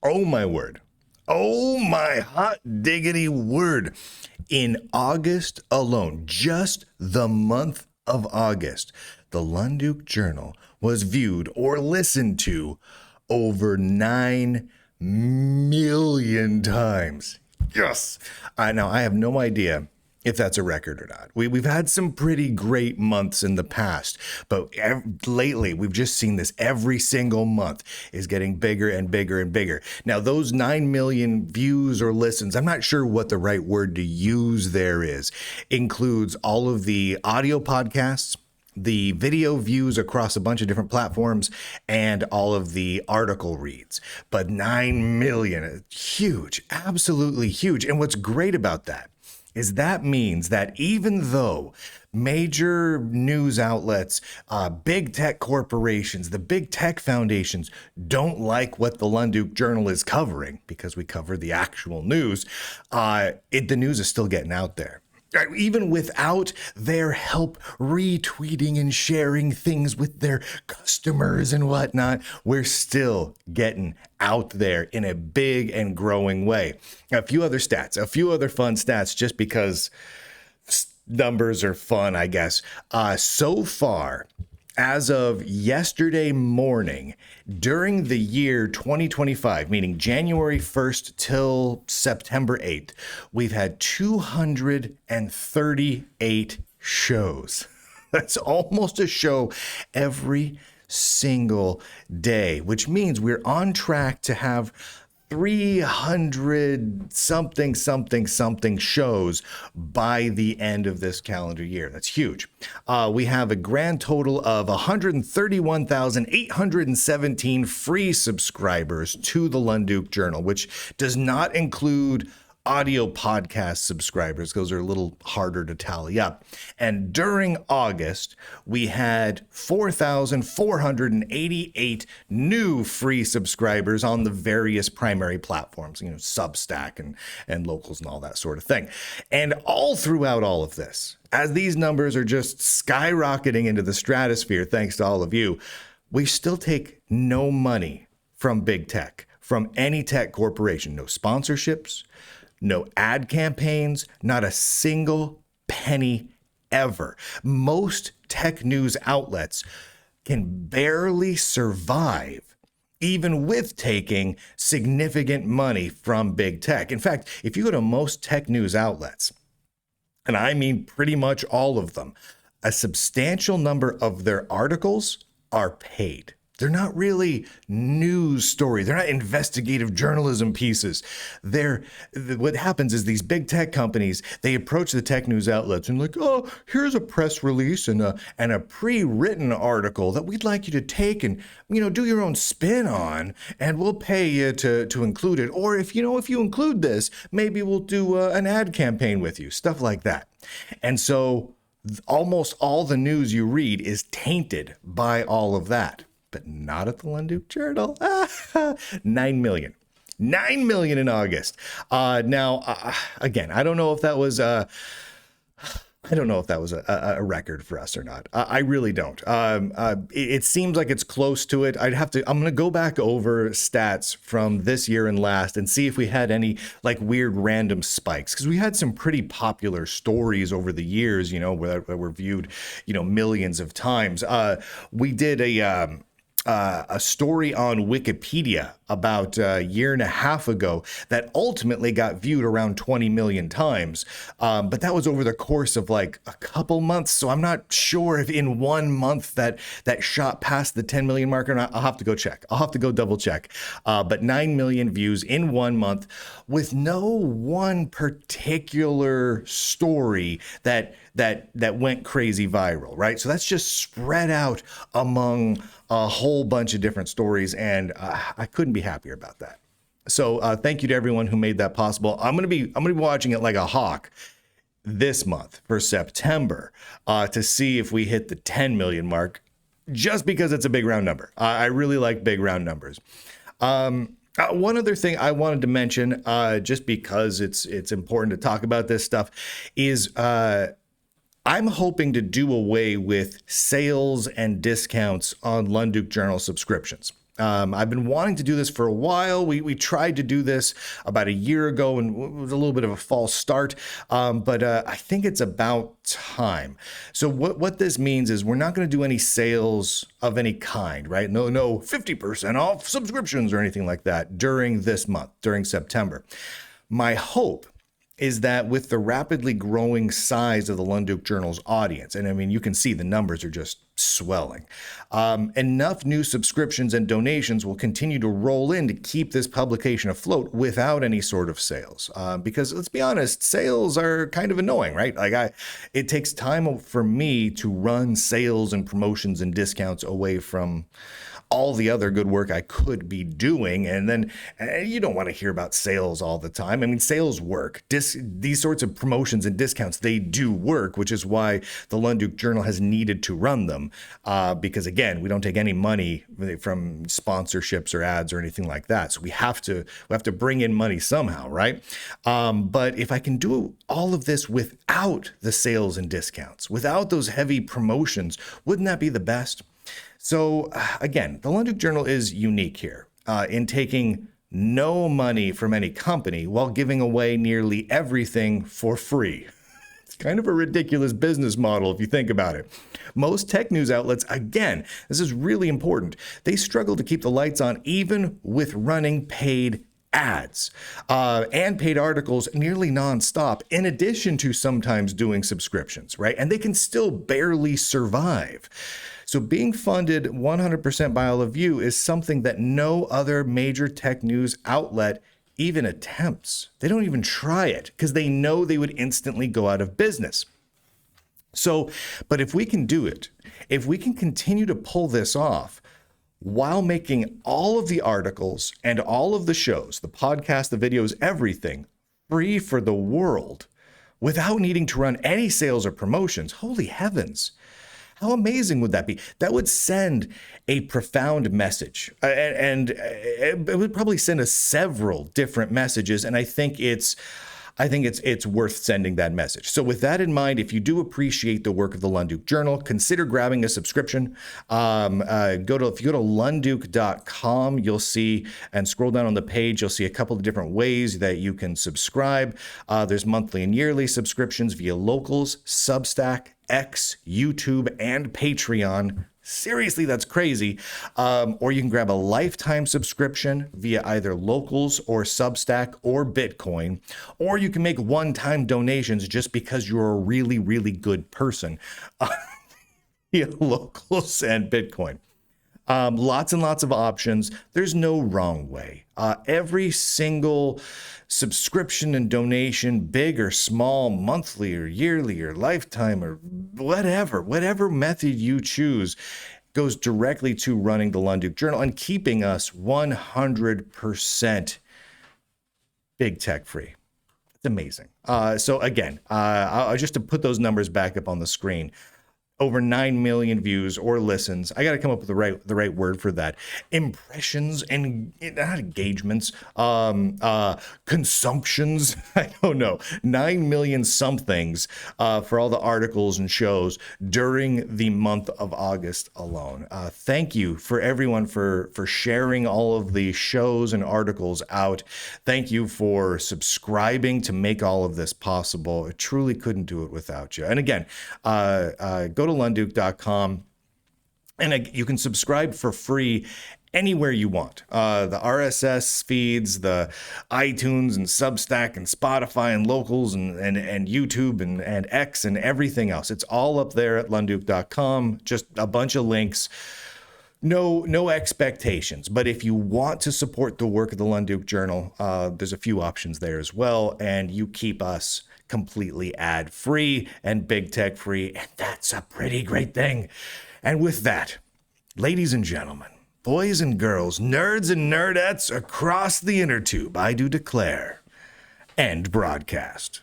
Oh my word. Oh my hot diggity word. In August alone, just the month of August, the Lunduke Journal was viewed or listened to over 9 million times. Yes. Now, I have no idea if that's a record or not. We've had some pretty great months in the past, but lately we've just seen this every single month is getting bigger and bigger and bigger. Now, those 9 million views or listens, I'm not sure what the right word to use there is, includes all of the audio podcasts, the video views across a bunch of different platforms, and all of the article reads. But 9 million, huge, absolutely huge. And what's great about that is that means that even though major news outlets, big tech corporations, the big tech foundations don't like what the Lunduke Journal is covering, because we cover the actual news, the news is still getting out there. Even without their help retweeting and sharing things with their customers and whatnot, we're still getting out there in a big and growing way. A few other stats, a few other fun stats, just because numbers are fun, I guess. So far, as of yesterday morning, during the year 2025, meaning January 1st till September 8th, we've had 238 shows. That's almost a show every single day, which means we're on track to have 300 something shows by the end of this calendar year. That's huge. We have a grand total of 131,817 free subscribers to the Lunduke Journal, which does not include audio podcast subscribers. Those are a little harder to tally up. And during August, we had 4,488 new free subscribers on the various primary platforms, Substack and Locals and all that sort of thing. And all throughout all of this, as these numbers are just skyrocketing into the stratosphere, thanks to all of you, we still take no money from big tech, from any tech corporation. No sponsorships, no ad campaigns, not a single penny ever. Most tech news outlets can barely survive, even with taking significant money from big tech. In fact, if you go to most tech news outlets, and I mean pretty much all of them, a substantial number of their articles are paid. They're not really news stories. They're not investigative journalism pieces. What happens is these big tech companies, they approach the tech news outlets and like, oh, here's a press release and a pre-written article that we'd like you to take and, do your own spin on, and we'll pay you to include it. Or if you include this, maybe we'll do an ad campaign with you, stuff like that. And so almost all the news you read is tainted by all of that. But not at the Lunduke Journal. 9 million. 9 million in August. Now, again, I don't know if that was a record for us or not. I really don't. It seems like it's close to it. I'm going to go back over stats from this year and last and see if we had any like weird random spikes, because we had some pretty popular stories over the years, where were viewed, millions of times. We did a story on Wikipedia about a year and a half ago that ultimately got viewed around 20 million times. But that was over the course of like a couple months. So I'm not sure if in 1 month that shot past the 10 million mark or not. I'll have to go check. I'll have to go double check. But 9 million views in 1 month with no one particular story that went crazy viral, right? So that's just spread out among a whole bunch of different stories, and I couldn't be happier about that. So thank you to everyone who made that possible. I'm gonna be watching it like a hawk this month for September to see if we hit the 10 million mark, just because it's a big round number. I really like big round numbers. One other thing I wanted to mention, just because it's important to talk about this stuff, is I'm hoping to do away with sales and discounts on Lunduke Journal subscriptions. I've been wanting to do this for a while. We tried to do this about a year ago, and it was a little bit of a false start, but I think it's about time. So what this means is we're not going to do any sales of any kind, right? No 50% off subscriptions or anything like that during this month, during September. My hope is that with the rapidly growing size of the Lunduke Journal's audience, and I mean, you can see the numbers are just swelling, enough new subscriptions and donations will continue to roll in to keep this publication afloat without any sort of sales. Because let's be honest, sales are kind of annoying, right? It takes time for me to run sales and promotions and discounts away from all the other good work I could be doing. And then you don't want to hear about sales all the time. I mean, sales work. These sorts of promotions and discounts, they do work, which is why the Lunduke Journal has needed to run them. Because again, we don't take any money from sponsorships or ads or anything like that. So we have to bring in money somehow, right? But if I can do all of this without the sales and discounts, without those heavy promotions, wouldn't that be the best? So again, the Lunduke Journal is unique here in taking no money from any company while giving away nearly everything for free. It's kind of a ridiculous business model if you think about it. Most tech news outlets, again, this is really important, they struggle to keep the lights on even with running paid ads and paid articles nearly nonstop, in addition to sometimes doing subscriptions, right? And they can still barely survive. So being funded 100% by all of you is something that no other major tech news outlet even attempts. They don't even try it because they know they would instantly go out of business. So, but if we can do it, if we can continue to pull this off while making all of the articles and all of the shows, the podcast, the videos, everything free for the world without needing to run any sales or promotions, holy heavens. How amazing would that be? That would send a profound message, and it would probably send us several different messages. And I think it's worth sending that message. So with that in mind, if you do appreciate the work of the Lunduke Journal, consider grabbing a subscription. If you go to lunduke.com, you'll see, and scroll down on the page, you'll see a couple of different ways that you can subscribe. There's monthly and yearly subscriptions via Locals, Substack, X, YouTube, and Patreon. Seriously, that's crazy. Or you can grab a lifetime subscription via either Locals or Substack or Bitcoin. Or you can make one-time donations just because you're a really, really good person via Locals and Bitcoin. Lots and lots of options. There's no wrong way. Every single subscription and donation, big or small, monthly or yearly or lifetime or whatever method you choose, goes directly to running the Lunduke Journal and keeping us 100% big tech free. It's amazing. So again, just to put those numbers back up on the screen, over 9 million views or listens. I got to come up with the right word for that. Impressions and not engagements, consumptions. I don't know. 9 million somethings for all the articles and shows during the month of August alone. Thank you for everyone for sharing all of the shows and articles out. Thank you for subscribing to make all of this possible. I truly couldn't do it without you. And again, go to lunduke.com and you can subscribe for free anywhere you want. The RSS feeds, the iTunes and Substack and Spotify and Locals and YouTube and X and everything else. It's all up there at lunduke.com. Just a bunch of links. No expectations. But if you want to support the work of the Lunduke Journal, there's a few options there as well. And you keep us completely ad-free and big tech free, and that's a pretty great thing. And with that, ladies and gentlemen, boys and girls, nerds and nerdettes across the inner tube, I do declare, end broadcast.